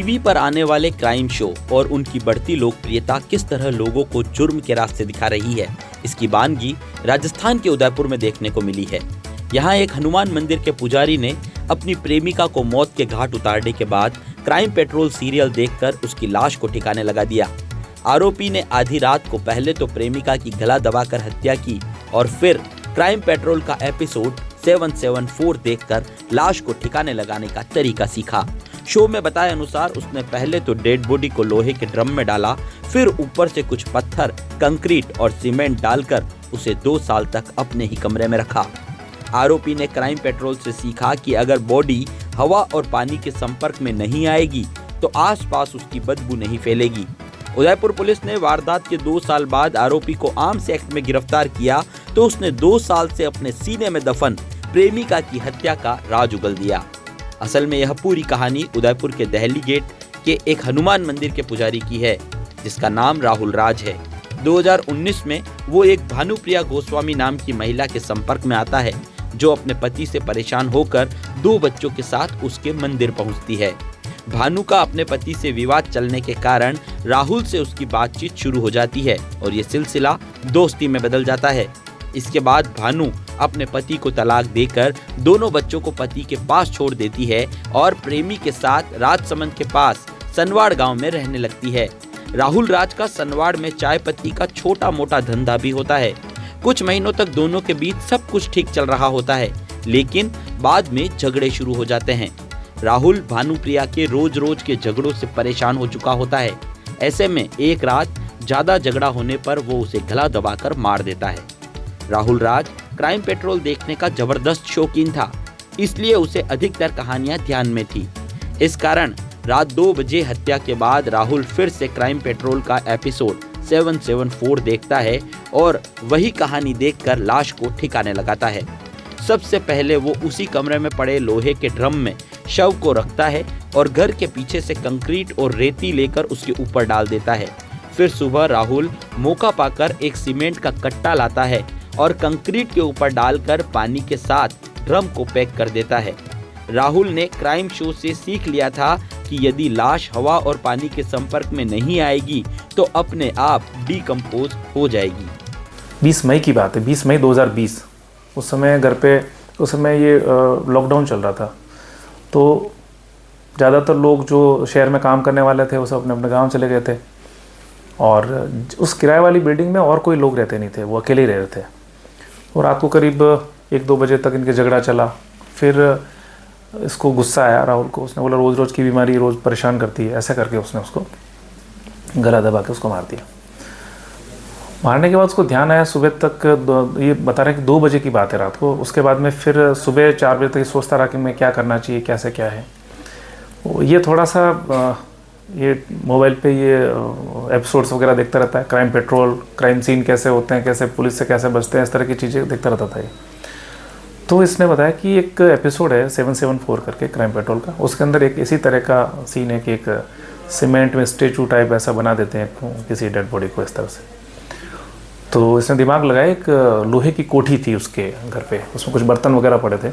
TV पर आने वाले क्राइम शो और उनकी बढ़ती लोकप्रियता किस तरह लोगों को जुर्म के रास्ते दिखा रही है, इसकी वानगी राजस्थान के उदयपुर में देखने को मिली है। यहाँ एक हनुमान मंदिर के पुजारी ने अपनी प्रेमिका को मौत के घाट उतारने के बाद क्राइम पेट्रोल सीरियल देखकर उसकी लाश को ठिकाने लगा दिया। आरोपी ने आधी रात को पहले तो प्रेमिका की गला दबाकर हत्या की और फिर क्राइम पेट्रोल का एपिसोड 774 देखकर लाश को ठिकाने लगाने का तरीका सीखा। शो में बताए अनुसार उसने पहले तो डेड बॉडी को लोहे के ड्रम में डाला, फिर ऊपर से कुछ पत्थर, कंक्रीट और सीमेंट डालकर उसे 2 साल तक अपने ही कमरे में रखा। आरोपी ने क्राइम पेट्रोल से सीखा कि अगर बॉडी हवा और पानी के संपर्क में नहीं आएगी तो आसपास उसकी बदबू नहीं फैलेगी। उदयपुर पुलिस ने वारदात के 2 साल बाद आरोपी को आर्म्स एक्ट में गिरफ्तार किया तो उसने 2 साल से अपने सीने में दफन प्रेमिका की हत्या का राज उगल दिया। असल में यह पूरी कहानी उदयपुर के दहली गेट के एक हनुमान मंदिर के पुजारी की है, जिसका नाम राहुल राज है। 2019 में वो एक भानुप्रिया गोस्वामी नाम की महिला के संपर्क में आता है, जो अपने पति से परेशान होकर 2 बच्चों के साथ उसके मंदिर पहुंचती है। भानु का अपने पति से विवाद चलने के कारण राहुल से उसकी बातचीत शुरू हो जाती है और ये सिलसिला दोस्ती में बदल जाता है। इसके बाद भानु अपने पति को तलाक देकर दोनों बच्चों को पति के पास छोड़ देती है और प्रेमी के साथ राजसमंद के पास सनवाड़ गांव में रहने लगती है। राहुल राज का सनवाड़ में चाय पत्ती का छोटा मोटा धंधा भी होता है। कुछ महीनों तक दोनों के बीच सब कुछ ठीक चल रहा होता है, लेकिन बाद में झगड़े शुरू हो जाते हैं। राहुल भानुप्रिया के रोज रोज के झगड़ों से परेशान हो चुका होता है। ऐसे में एक रात ज्यादा झगड़ा होने पर वो उसे गला दबाकर मार देता है। राहुल राज क्राइम पेट्रोल देखने का जबरदस्त शौकीन था, इसलिए उसे अधिकतर कहानियां ध्यान में थी। इस कारण रात 2 बजे हत्या के बाद राहुल फिर से क्राइम पेट्रोल का एपिसोड 774 देखता है और वही कहानी देखकर लाश को ठिकाने लगाता है। सबसे पहले वो उसी कमरे में पड़े लोहे के ड्रम में शव को रखता है और घर के पीछे से कंक्रीट और रेती लेकर उसके ऊपर डाल देता है। फिर सुबह राहुल मौका पाकर एक सीमेंट का कट्टा लाता है और कंक्रीट के ऊपर डालकर पानी के साथ ड्रम को पैक कर देता है। राहुल ने क्राइम शो से सीख लिया था कि यदि लाश हवा और पानी के संपर्क में नहीं आएगी तो अपने आप डिकम्पोज हो जाएगी। 20 मई की बात है, 20 मई 2020। उस समय घर पे, उस समय ये लॉकडाउन चल रहा था, तो ज़्यादातर लोग जो शहर में काम करने वाले थे वो सब अपने अपने गाँव चले गए थे और उस किराए वाली बिल्डिंग में और कोई लोग रहते नहीं थे, वो अकेले ही रह रहे थे। और रात को करीब 1-2 बजे तक इनके झगड़ा चला। फिर इसको गुस्सा आया राहुल को, उसने बोला रोज़ रोज़ की बीमारी रोज़ परेशान करती है, ऐसा करके उसने उसको गला दबा के उसको मार दिया। मारने के बाद उसको ध्यान आया सुबह तक, ये बता रहे हैं कि 2 बजे की बात है रात को। उसके बाद में फिर सुबह 4 बजे तक सोचता रहा कि मैं क्या करना चाहिए, कैसे क्या है। ये थोड़ा सा ये मोबाइल पे ये एपिसोड्स वगैरह देखता रहता है, क्राइम पेट्रोल, क्राइम सीन कैसे होते हैं, कैसे पुलिस से कैसे बचते हैं, इस तरह की चीज़ें देखता रहता था ये। तो इसने बताया कि एक एपिसोड है 774 करके क्राइम पेट्रोल का, उसके अंदर एक इसी तरह का सीन है कि एक सीमेंट में स्टेचू टाइप ऐसा बना देते हैं किसी डेड बॉडी को इस तरह से। तो इसने दिमाग लगाया, एक लोहे की कोठी थी उसके घर पे, उसमें कुछ बर्तन वगैरह पड़े थे,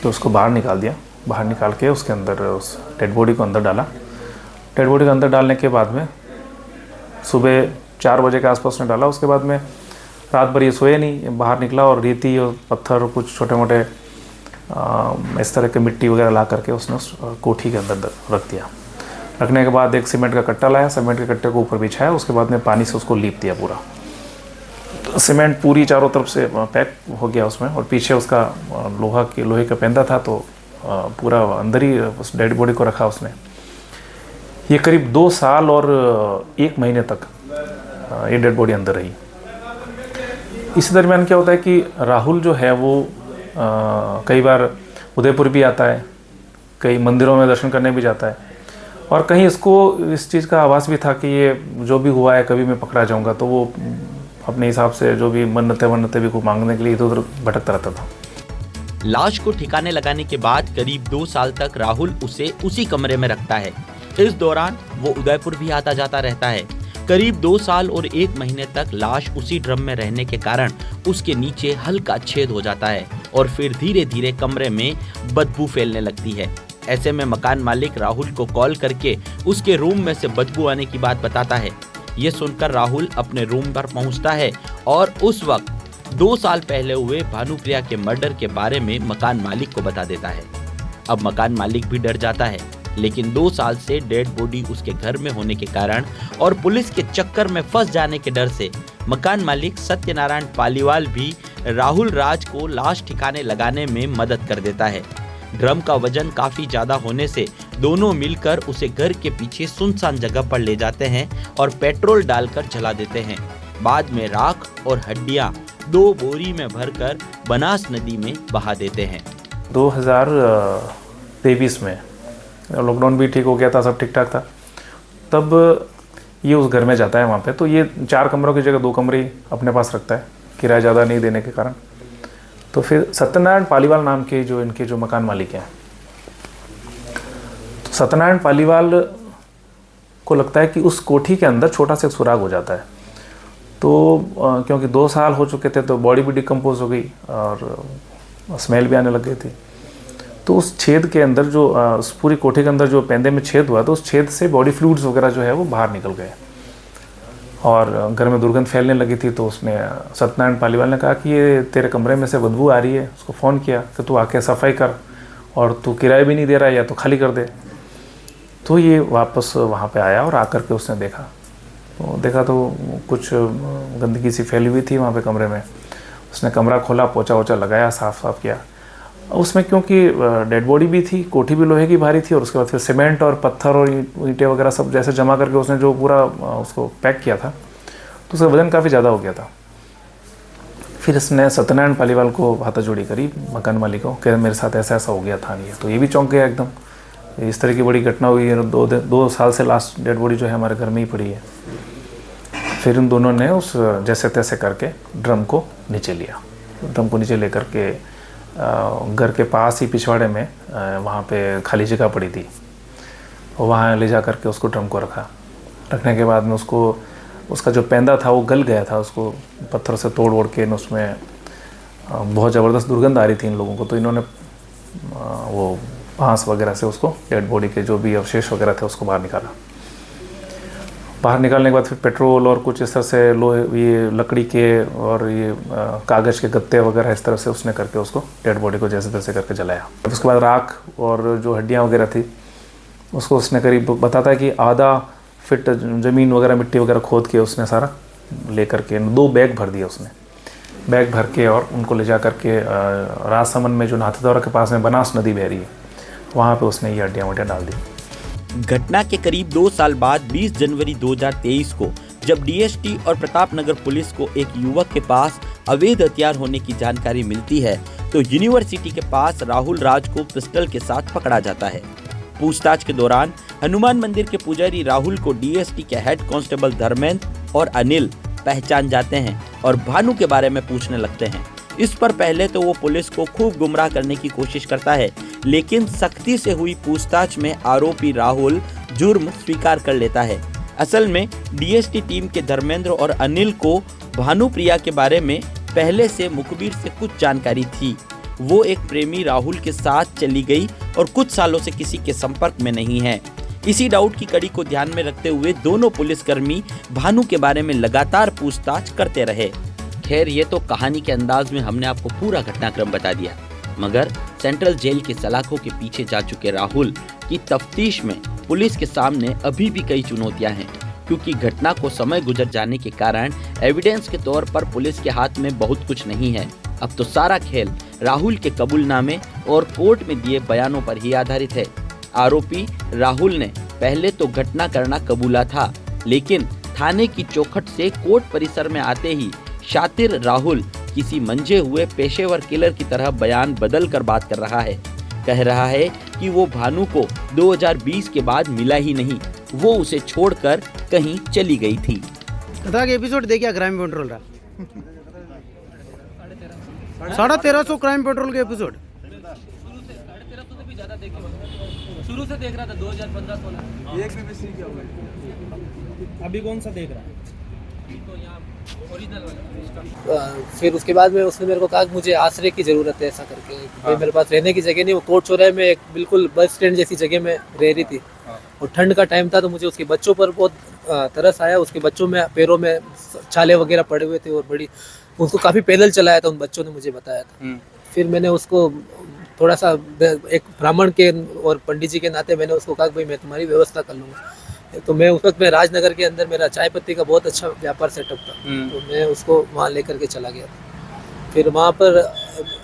तो उसको बाहर निकाल दिया। बाहर निकाल के उसके अंदर उस डेड बॉडी को अंदर डाला। डेड बॉडी को अंदर डालने के बाद में सुबह 4 बजे के आसपास ने डाला। उसके बाद में रात भर ये सोए नहीं, बाहर निकला और रेती और पत्थर और कुछ छोटे मोटे इस तरह के मिट्टी वगैरह ला करके उसने उस कोठी के अंदर रख दिया। रखने के बाद एक सीमेंट का कट्टा लाया, सीमेंट के कट्टे को ऊपर बिछाया, उसके बाद में पानी से उसको लीप दिया पूरा। तो सीमेंट पूरी चारों तरफ से पैक हो गया उसमें, और पीछे उसका लोहे का पेंदा था, तो पूरा अंदर ही उस डेड बॉडी को रखा उसने। ये करीब 2 साल और 1 महीने तक ये डेड बॉडी अंदर रही। इसी दरमियान क्या होता है कि राहुल जो है वो कई बार उदयपुर भी आता है, कई मंदिरों में दर्शन करने भी जाता है, और कहीं इसको इस चीज़ का आभास भी था कि ये जो भी हुआ है कभी मैं पकड़ा जाऊंगा, तो वो अपने हिसाब से जो भी मन्नतें भी को मांगने के लिए इधर उधर भटकता रहता था। लाश को ठिकाने लगाने के बाद करीब 2 साल तक राहुल उसे उसी कमरे में रखता है। इस दौरान वो उदयपुर भी आता जाता रहता है। करीब 2 साल और 1 महीने तक लाश उसी ड्रम में रहने के कारण उसके नीचे हल्का छेद हो जाता है और फिर धीरे धीरे कमरे में बदबू फैलने लगती है। ऐसे में मकान मालिक राहुल को कॉल करके उसके रूम में से बदबू आने की बात बताता है। ये सुनकर राहुल अपने रूम पर पहुंचता है और उस वक्त 2 साल पहले हुए भानुप्रिया के मर्डर के बारे में मकान मालिक को बता देता है। अब मकान मालिक भी डर जाता है, लेकिन 2 साल से डेड बॉडी उसके घर में होने के कारण और पुलिस के चक्कर में फंस जाने के डर से मकान मालिक सत्यनारायण पालीवाल भी राहुल राज को लाश ठिकाने लगाने में मदद कर देता है। ड्रम का वजन काफी ज्यादा होने से दोनों मिलकर उसे घर के पीछे सुनसान जगह पर ले जाते हैं और पेट्रोल डालकर जला देते हैं। बाद में राख और हड्डियां 2 बोरी में भरकर बनास नदी में बहा देते हैं। 2023 में लॉकडाउन भी ठीक हो गया था, सब ठीक ठाक था, तब ये उस घर में जाता है वहाँ पे। तो ये 4 कमरों की जगह 2 कमरे ही अपने पास रखता है, किराया ज़्यादा नहीं देने के कारण। तो फिर सत्यनारायण पालीवाल नाम के जो इनके जो मकान मालिक हैं, तो सत्यनारायण पालीवाल को लगता है कि उस कोठी के अंदर छोटा सा सुराग हो जाता है। तो क्योंकि 2 साल हो चुके थे तो बॉडी भी डिकम्पोज हो गई और स्मेल भी आने लग गई थी। तो उस छेद के अंदर जो उस पूरी कोठी के अंदर जो पेंदे में छेद हुआ, तो उस छेद से बॉडी फ्लूइड्स वगैरह जो है वो बाहर निकल गए और घर में दुर्गंध फैलने लगी थी। तो उसने सत्यनारायण पालीवाल ने कहा कि ये तेरे कमरे में से बदबू आ रही है। उसको फ़ोन किया कि तू आके सफाई कर, और तू किराया भी नहीं दे रहा है, या तो खाली कर दे। तो ये वापस वहाँ पे आया और आकर के उसने देखा तो कुछ गंदगी सी फैली हुई थी वहाँ पे कमरे में। उसने कमरा खोला, पोछा वोछा लगाया, साफ किया। उसमें क्योंकि डेड बॉडी भी थी, कोठी भी लोहे की भारी थी, और उसके बाद फिर सीमेंट और पत्थर और ईंटें वगैरह सब जैसे जमा करके उसने जो पूरा उसको पैक किया था, तो उसका वजन काफ़ी ज़्यादा हो गया था। फिर इसने सत्यनारायण पालीवाल को हाथाजोड़ी करी, मकान मालिक को, कि मेरे साथ ऐसा हो गया था। नहीं, तो ये भी चौंक गया एकदम, इस तरह की बड़ी घटना हुई है। 2 साल से लास्ट डेड बॉडी जो है हमारे घर में ही पड़ी है। फिर उन दोनों ने उस जैसे तैसे करके ड्रम को नीचे लिया। ड्रम को नीचे लेकर के घर के पास ही पिछवाड़े में वहाँ पे खाली जगह पड़ी थी, वहाँ ले जा करके उसको ड्रम को रखने के बाद में उसका जो पेंदा था वो गल गया था। उसको पत्थर से तोड़ के उसमें बहुत ज़बरदस्त दुर्गंध आ रही थी इन लोगों को। तो इन्होंने वो बांस वगैरह से उसको डेड बॉडी के जो भी अवशेष वगैरह थे उसको बाहर निकाला। बाहर निकालने के बाद फिर पेट्रोल और कुछ इस तरह से ये लकड़ी के और ये कागज़ के गत्ते वगैरह इस तरह से उसने करके उसको डेड बॉडी को जैसे तैसे करके जलाया। उसके बाद राख और जो हड्डियाँ वगैरह थी उसको उसने करीब बताता है कि आधा फिट ज़मीन वगैरह मिट्टी वगैरह खोद के उसने सारा ले करके 2 बैग भर दिया उसने। बैग भर के और उनको ले जा करके राजसमंद में जो नाथद्वारा के पास में बनास नदी बह रही है, वहाँ पे उसने ये हड्डियाँ वड्डियाँ डाल दी। घटना के करीब 2 साल बाद 20 जनवरी 2023 को जब डीएसटी और प्रतापनगर पुलिस को एक युवक के पास अवैध हथियार होने की जानकारी मिलती है, तो यूनिवर्सिटी के पास राहुल राज को पिस्टल के साथ पकड़ा जाता है। पूछताछ के दौरान हनुमान मंदिर के पुजारी राहुल को डीएसटी के हेड कांस्टेबल धर्मेंद्र और अनिल पहचान जाते हैं और भानु के बारे में पूछने लगते हैं। इस पर पहले तो वो पुलिस को खूब गुमराह करने की कोशिश करता है, लेकिन सख्ती से हुई पूछताछ में आरोपी राहुल जुर्म स्वीकार कर लेता है। असल में डीएसटी टीम के धर्मेंद्र और अनिल को भानुप्रिया के बारे में पहले से मुखबिर से कुछ जानकारी थी। वो एक प्रेमी राहुल के साथ चली गई और कुछ सालों से किसी के संपर्क में नहीं है। इसी डाउट की कड़ी को ध्यान में रखते हुए दोनों पुलिसकर्मी भानु के बारे में लगातार पूछताछ करते रहे। खैर, ये तो कहानी के अंदाज में हमने आपको पूरा घटनाक्रम बता दिया, मगर सेंट्रल जेल के सलाखों के पीछे जा चुके राहुल की तफ्तीश में पुलिस के सामने अभी भी कई चुनौतियां हैं, क्योंकि घटना को समय गुजर जाने के कारण एविडेंस के तौर पर पुलिस के हाथ में बहुत कुछ नहीं है। अब तो सारा खेल राहुल के कबूलनामे और कोर्ट में दिए बयानों पर ही आधारित है। आरोपी राहुल ने पहले तो घटना करना कबूला था, लेकिन थाने की चौखट से कोर्ट परिसर में आते ही शातिर राहुल किसी मंझे हुए पेशेवर किलर की तरह बयान बदल कर बात कर रहा है। कह रहा है कि वो भानु को 2020 के बाद मिला ही नहीं, वो उसे छोड़कर कहीं चली गई थी। एपिसोड देखिए क्राइम पेट्रोल का 1350 क्राइम पेट्रोल के एपिसोड शुरू से देख रहा था 2015-16। एक भी मिस नहीं किया हुआ। अभी कौन सा देख रहा है? तो यहाँ ओरिजिनल वाला फिर उसके बाद में उसने मेरे को कहा कि मुझे आश्रय की ज़रूरत है, ऐसा करके भाई मेरे पास रहने की जगह नहीं। वो कोट चौराहे में एक बिल्कुल बस स्टैंड जैसी जगह में रह रही थी और ठंड का टाइम था, तो मुझे उसके बच्चों पर बहुत तरस आया। उसके बच्चों में पैरों में छाले वगैरह पड़े हुए थे और बड़ी उसको काफ़ी पैदल चलाया था, उन बच्चों ने मुझे बताया था। फिर मैंने उसको थोड़ा सा एक ब्राह्मण के और पंडित जी के नाते मैंने उसको कहा कि भाई मैं तुम्हारी व्यवस्था कर लूँगा। तो मैं उस वक्त में राजनगर के अंदर मेरा चाय पत्ती का बहुत अच्छा व्यापार सेटअप था, तो मैं उसको वहाँ लेकर के चला गया। फिर वहाँ पर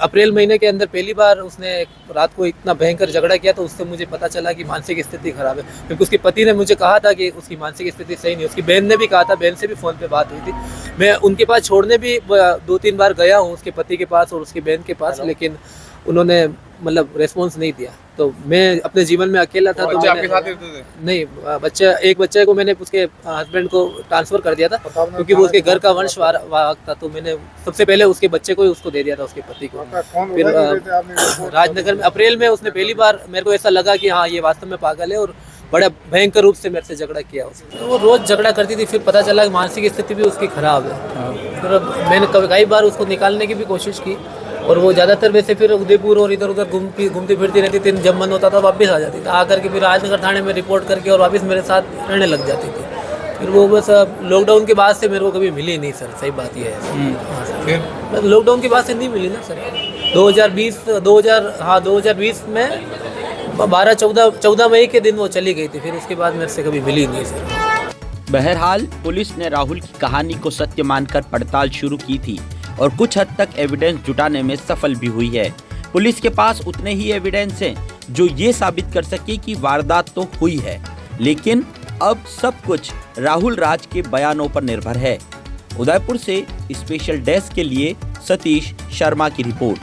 अप्रैल महीने के अंदर पहली बार उसने रात को इतना भयंकर झगड़ा किया, तो उससे मुझे पता चला कि मानसिक स्थिति खराब है, क्योंकि उसके पति ने मुझे कहा था कि उसकी मानसिक स्थिति सही नहीं है। उसकी बहन ने भी कहा था, बहन से भी फ़ोन पे बात हुई थी। मैं उनके पास छोड़ने भी 2-3 बार गया हूँ, उसके पति के पास और उसकी बहन के पास, लेकिन उन्होंने मतलब रेस्पॉन्स नहीं दिया। तो मैं अपने जीवन में अकेला था। तो आपके साथ रहते थे? नहीं, एक बच्चे को मैंने उसके हस्बैंड को ट्रांसफ़र कर दिया था, क्योंकि वो उसके घर का वंशवाहक था। तो मैंने सबसे पहले उसके बच्चे को ही उसको दे दिया था, उसके पति को। फिर राजनगर में अप्रैल में उसने पहली बार, मेरे को ऐसा लगा कि हाँ ये वास्तव में पागल है, और बड़ा भयंकर रूप से मेरे से झगड़ा किया उसने। वो रोज़ झगड़ा करती थी। फिर पता चला कि मानसिक स्थिति भी उसकी ख़राब है। फिर मैंने कई बार उसको निकालने की भी कोशिश की, और वो ज़्यादातर वैसे फिर उदयपुर और इधर उधर घूमती फिरती रहती थी। जब मन होता था वापस आ जाती थी, आकर के फिर राजनगर थाने में रिपोर्ट करके और वापस मेरे साथ रहने लग जाती थी। फिर वो बस लॉकडाउन के बाद से मेरे को कभी मिली नहीं सर, सही बात ये है। हाँ सर, बस लॉकडाउन के बाद से नहीं मिली ना सर। 2020 में 14 मई के दिन वो चली गई थी। फिर उसके बाद मेरे से कभी मिली नहीं सर। बहरहाल पुलिस ने राहुल की कहानी को सत्य मानकर पड़ताल शुरू की थी और कुछ हद तक एविडेंस जुटाने में सफल भी हुई है। पुलिस के पास उतने ही एविडेंस हैं जो ये साबित कर सके कि वारदात तो हुई है, लेकिन अब सब कुछ राहुल राज के बयानों पर निर्भर है। उदयपुर से स्पेशल डेस्क के लिए सतीश शर्मा की रिपोर्ट।